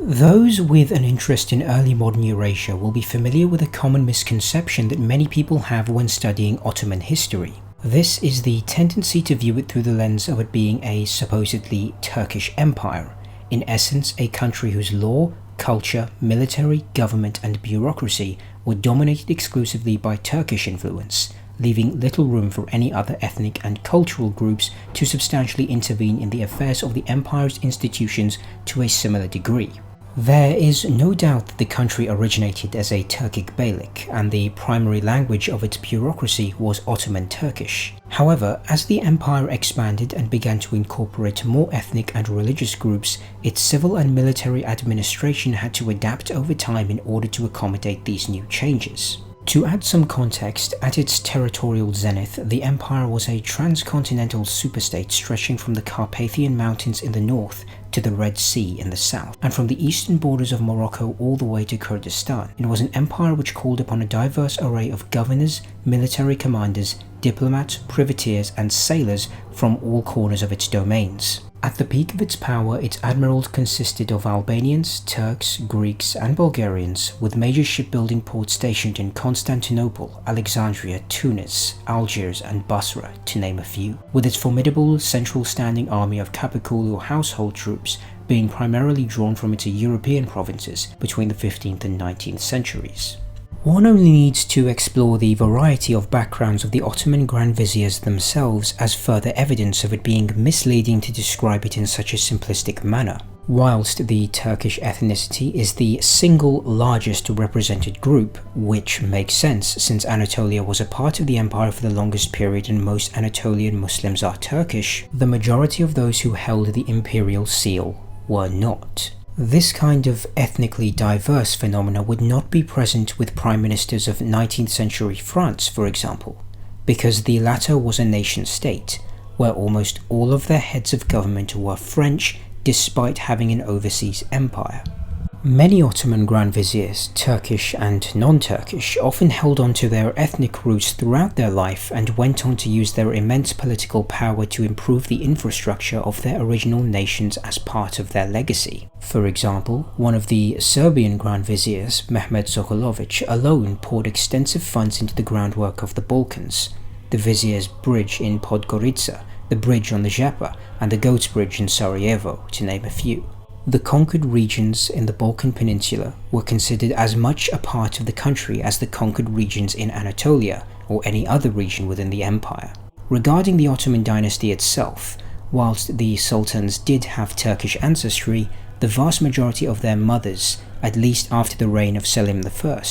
Those with an interest in early modern Eurasia will be familiar with a common misconception that many people have when studying Ottoman history. This is the tendency to view it through the lens of it being a supposedly Turkish empire, in essence a country whose law, culture, military, government and bureaucracy were dominated exclusively by Turkish influence, leaving little room for any other ethnic and cultural groups to substantially intervene in the affairs of the empire's institutions to a similar degree. There is no doubt that the country originated as a Turkic Beylik, and the primary language of its bureaucracy was Ottoman Turkish. However, as the empire expanded and began to incorporate more ethnic and religious groups, its civil and military administration had to adapt over time in order to accommodate these new changes. To add some context, at its territorial zenith, the empire was a transcontinental superstate stretching from the Carpathian Mountains in the north to the Red Sea in the south, and from the eastern borders of Morocco all the way to Kurdistan. It was an empire which called upon a diverse array of governors, military commanders, diplomats, privateers, and sailors from all corners of its domains. At the peak of its power, its admirals consisted of Albanians, Turks, Greeks, and Bulgarians, with major shipbuilding ports stationed in Constantinople, Alexandria, Tunis, Algiers, and Basra, to name a few, with its formidable central standing army of Kapikulu household troops being primarily drawn from its European provinces between the 15th and 19th centuries. One only needs to explore the variety of backgrounds of the Ottoman Grand Viziers themselves as further evidence of it being misleading to describe it in such a simplistic manner. Whilst the Turkish ethnicity is the single largest represented group, which makes sense since Anatolia was a part of the empire for the longest period and most Anatolian Muslims are Turkish, the majority of those who held the imperial seal were not. This kind of ethnically diverse phenomena would not be present with prime ministers of 19th century France, for example, because the latter was a nation state, where almost all of their heads of government were French despite having an overseas empire. Many Ottoman Grand Viziers, Turkish and non-Turkish, often held on to their ethnic roots throughout their life and went on to use their immense political power to improve the infrastructure of their original nations as part of their legacy. For example, one of the Serbian Grand Viziers, Mehmed Sokolovic, alone poured extensive funds into the groundwork of the Balkans. The Vizier's bridge in Podgorica, the bridge on the Žapa, and the Goats Bridge in Sarajevo, to name a few. The conquered regions in the Balkan Peninsula were considered as much a part of the country as the conquered regions in Anatolia or any other region within the empire. Regarding the Ottoman dynasty itself, whilst the sultans did have Turkish ancestry, the vast majority of their mothers, at least after the reign of Selim I,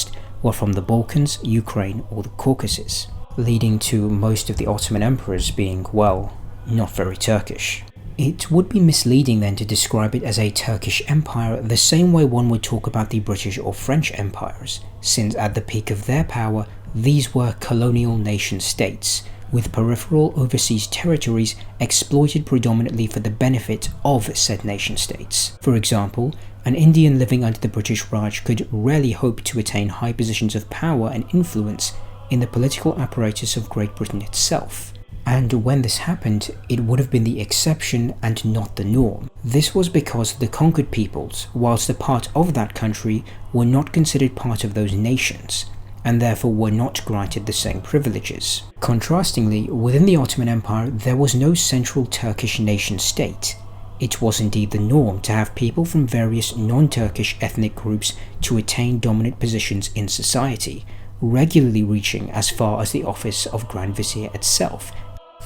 were from the Balkans, Ukraine or the Caucasus, leading to most of the Ottoman emperors being, well, not very Turkish. It would be misleading then to describe it as a Turkish empire the same way one would talk about the British or French empires, since at the peak of their power, these were colonial nation-states, with peripheral overseas territories exploited predominantly for the benefit of said nation-states. For example, an Indian living under the British Raj could rarely hope to attain high positions of power and influence in the political apparatus of Great Britain itself. And when this happened, it would have been the exception and not the norm. This was because the conquered peoples, whilst a part of that country, were not considered part of those nations, and therefore were not granted the same privileges. Contrastingly, within the Ottoman Empire, there was no central Turkish nation-state. It was indeed the norm to have people from various non-Turkish ethnic groups to attain dominant positions in society, regularly reaching as far as the office of Grand Vizier itself.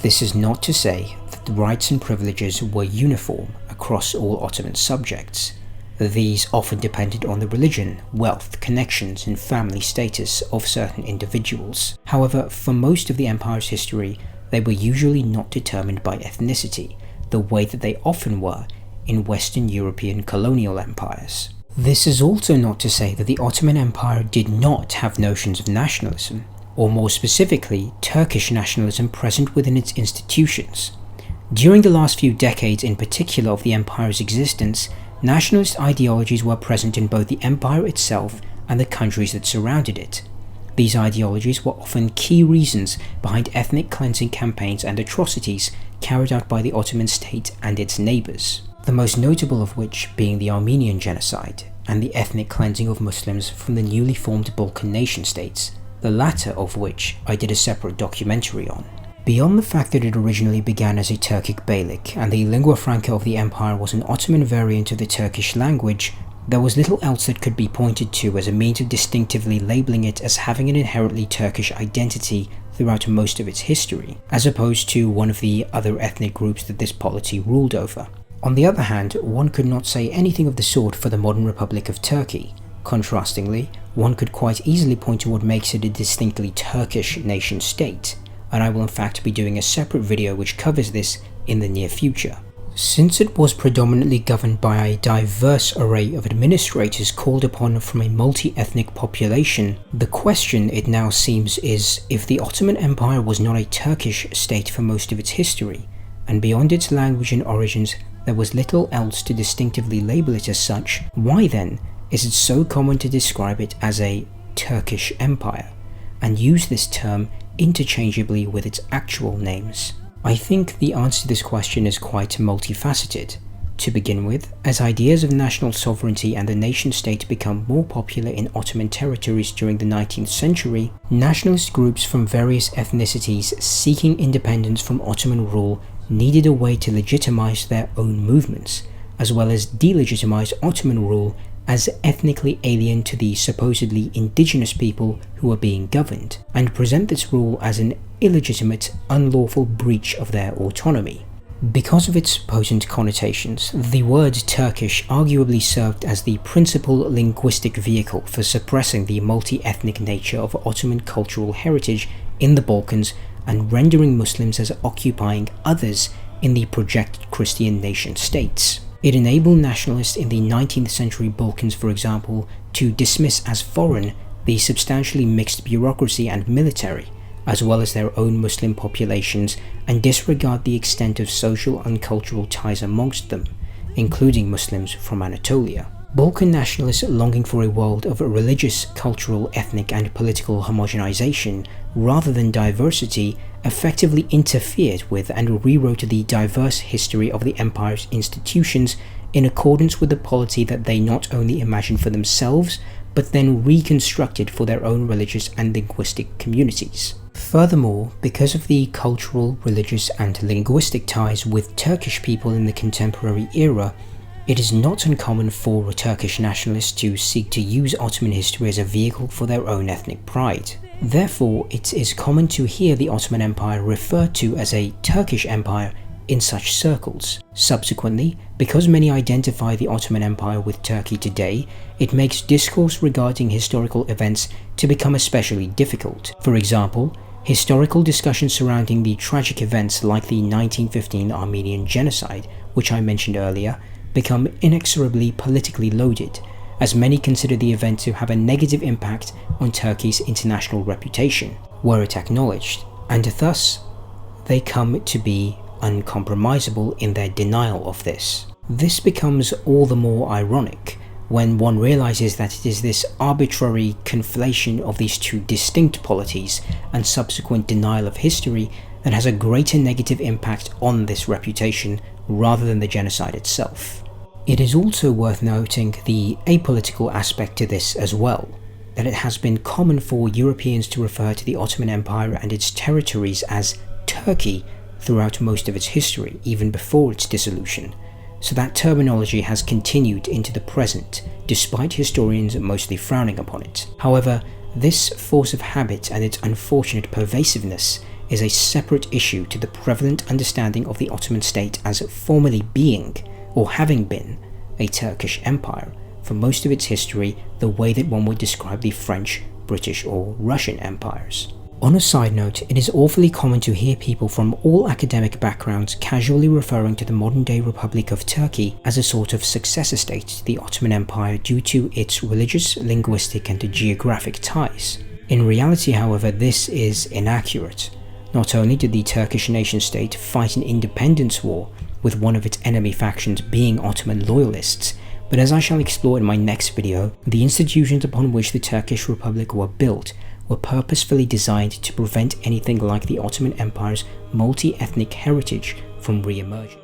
This is not to say that the rights and privileges were uniform across all Ottoman subjects. These often depended on the religion, wealth, connections, and family status of certain individuals. However, for most of the empire's history, they were usually not determined by ethnicity, the way that they often were in Western European colonial empires. This is also not to say that the Ottoman Empire did not have notions of nationalism, or more specifically, Turkish nationalism present within its institutions. During the last few decades in particular of the empire's existence, nationalist ideologies were present in both the empire itself and the countries that surrounded it. These ideologies were often key reasons behind ethnic cleansing campaigns and atrocities carried out by the Ottoman state and its neighbours. the most notable of which being the Armenian genocide and the ethnic cleansing of Muslims from the newly formed Balkan nation-states, the latter of which I did a separate documentary on. Beyond the fact that it originally began as a Turkic Beylik and the lingua franca of the empire was an Ottoman variant of the Turkish language, there was little else that could be pointed to as a means of distinctively labelling it as having an inherently Turkish identity throughout most of its history, as opposed to one of the other ethnic groups that this polity ruled over. On the other hand, one could not say anything of the sort for the modern Republic of Turkey. Contrastingly, one could quite easily point to what makes it a distinctly Turkish nation-state, and I will in fact be doing a separate video which covers this in the near future. Since it was predominantly governed by a diverse array of administrators called upon from a multi-ethnic population, the question, it now seems, is if the Ottoman Empire was not a Turkish state for most of its history, and beyond its language and origins there was little else to distinctively label it as such, why then is it so common to describe it as a Turkish Empire, and use this term interchangeably with its actual names? I think the answer to this question is quite multifaceted. To begin with, as ideas of national sovereignty and the nation-state become more popular in Ottoman territories during the 19th century, nationalist groups from various ethnicities seeking independence from Ottoman rule needed a way to legitimize their own movements, as well as delegitimize Ottoman rule as ethnically alien to the supposedly indigenous people who were being governed, and present this rule as an illegitimate, unlawful breach of their autonomy. Because of its potent connotations, the word Turkish arguably served as the principal linguistic vehicle for suppressing the multi-ethnic nature of Ottoman cultural heritage in the Balkans and rendering Muslims as occupying others in the projected Christian nation-states. It enabled nationalists in the 19th century Balkans, for example, to dismiss as foreign the substantially mixed bureaucracy and military, as well as their own Muslim populations, and disregard the extent of social and cultural ties amongst them, including Muslims from Anatolia. Balkan nationalists longing for a world of religious, cultural, ethnic and political homogenization rather than diversity effectively interfered with and rewrote the diverse history of the empire's institutions in accordance with the polity that they not only imagined for themselves, but then reconstructed for their own religious and linguistic communities. Furthermore, because of the cultural, religious and linguistic ties with Turkish people in the contemporary era, it is not uncommon for Turkish nationalists to seek to use Ottoman history as a vehicle for their own ethnic pride. Therefore, it is common to hear the Ottoman Empire referred to as a Turkish Empire in such circles. Subsequently, because many identify the Ottoman Empire with Turkey today, it makes discourse regarding historical events to become especially difficult. For example, historical discussions surrounding the tragic events like the 1915 Armenian genocide, which I mentioned earlier, become inexorably politically loaded, as many consider the event to have a negative impact on Turkey's international reputation, were it acknowledged, and thus they come to be uncompromisable in their denial of this. This becomes all the more ironic when one realizes that it is this arbitrary conflation of these two distinct polities and subsequent denial of history that has a greater negative impact on this reputation rather than the genocide itself. It is also worth noting the apolitical aspect to this as well, that it has been common for Europeans to refer to the Ottoman Empire and its territories as Turkey throughout most of its history, even before its dissolution, so that terminology has continued into the present, despite historians mostly frowning upon it. However, this force of habit and its unfortunate pervasiveness is a separate issue to the prevalent understanding of the Ottoman state as formerly being, or having been, a Turkish empire for most of its history, the way that one would describe the French, British or Russian empires. On a side note, it is awfully common to hear people from all academic backgrounds casually referring to the modern-day Republic of Turkey as a sort of successor state to the Ottoman Empire due to its religious, linguistic and geographic ties. In reality, however, this is inaccurate. Not only did the Turkish nation-state fight an independence war, with one of its enemy factions being Ottoman loyalists, but as I shall explore in my next video, the institutions upon which the Turkish Republic were built were purposefully designed to prevent anything like the Ottoman Empire's multi-ethnic heritage from re-emerging.